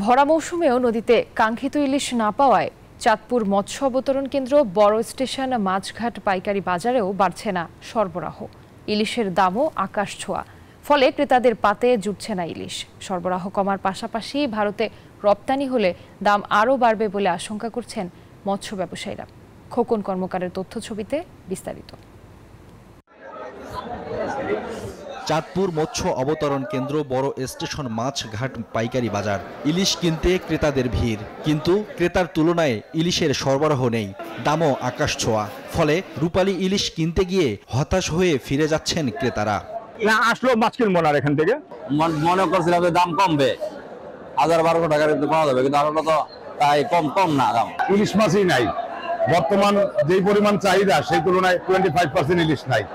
ভরা মৌসুমেও নদীতে কাঙ্ক্ষিত ইলিশ না পাওয়ায় চাঁদপুর মৎস্য অবতরণ কেন্দ্র বড় স্টেশন মাছঘাট পাইকারি বাজারেও বাড়ছে না সরবরাহ। ইলিশের দামও আকাশ ছোঁয়া, ফলে ক্রেতাদের পাতে জুটছে না ইলিশ। সরবরাহ কমার পাশাপাশি ভারতে রপ্তানি হলে দাম আরও বাড়বে বলে আশঙ্কা করছেন মৎস্য ব্যবসায়ীরা। খোকন কর্মকারের তথ্য ছবিতে বিস্তারিত। চাঁদপুর মৎস্য অবতরণ কেন্দ্র বড় স্টেশন মাছঘাট পাইকারি বাজার। ইলিশ কিনতে ক্রেতাদের ভিড়, কিন্তু ক্রেতার তুলনায় ইলিশের সরবরাহ নেই, দামও আকাশ ছোঁয়া। ফলে রূপালী ইলিশ কিনতে গিয়ে হতাশ হয়ে ফিরে যাচ্ছেন ক্রেতারা। না আসলো মাছ কিনবো না এখান থেকে, মনে করছিলাম দাম কমবে, 1000-1200 টাকার পাওয়া যাবে, কিন্তু আসলে তো তাই কম না দাম। ইলিশ মাছই নাই বর্তমান, যেই পরিমাণ চাহিদা সেই তুলনায় 25% ইলিশ নাই।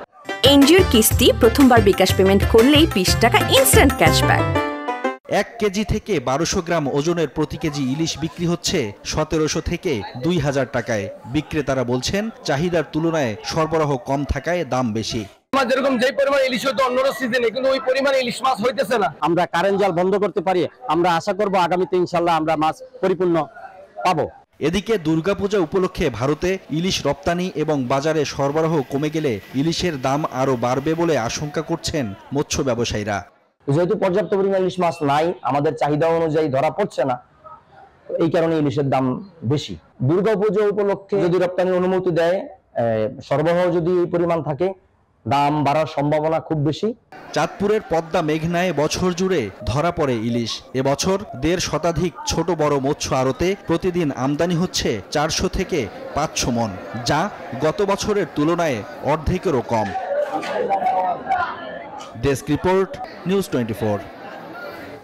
এনজিওর কিস্তি প্রথমবার বিকাশ পেমেন্ট করলেই 20 টাকা ইনস্ট্যান্ট ক্যাশব্যাক। 1 কেজি থেকে 1200 গ্রাম ওজনের প্রতি কেজি ইলিশ বিক্রি হচ্ছে 1700 থেকে 2000 টাকায়। বিক্রেতারা বলছেন চাহিদার তুলনায় সরবরাহ কম থাকায় দাম বেশি। যেরকম যেই পরিমাণ ইলিশ হতো অন্য সিজনে, কিন্তু ওই পরিমাণ ইলিশ মাছ হইতেছে না। আমরা কারেন্ট জাল বন্ধ করতে পারি, আমরা আশা করব আগামীতে ইনশাল্লাহ আমরা মাছ পরিপূর্ণ পাবো। এদিকে দুর্গাপূজা উপলক্ষে ভারতে ইলিশ রপ্তানি এবং বাজারে সরবরাহ কমে গেলে ইলিশের দাম আরও বাড়বে বলে আশঙ্কা করছেন মৎস্য ব্যবসায়ীরা। যেহেতু পর্যাপ্ত পরিমাণ ইলিশ মাছ নাই, আমাদের চাহিদা অনুযায়ী ধরা পড়ছে না, এই কারণে ইলিশের দাম বেশি। দুর্গাপূজা উপলক্ষে যদি রপ্তানির অনুমতি দেয়, সরবরাহ যদি এই পরিমাণ থাকে, দাম বাড়ার সম্ভাবনা খুব বেশি। চাঁদপুরের পদ্মা মেঘনায় বছর জুড়ে ধরা পড়ে ইলিশ। এবছর 1.5 শতাধিক ছোট বড় মৎস্য আড়তে প্রতিদিন আমদানি হচ্ছে 400 থেকে 500 মন, যা গত বছরের তুলনায় অর্ধেকেরও কম। Desk report, news 24।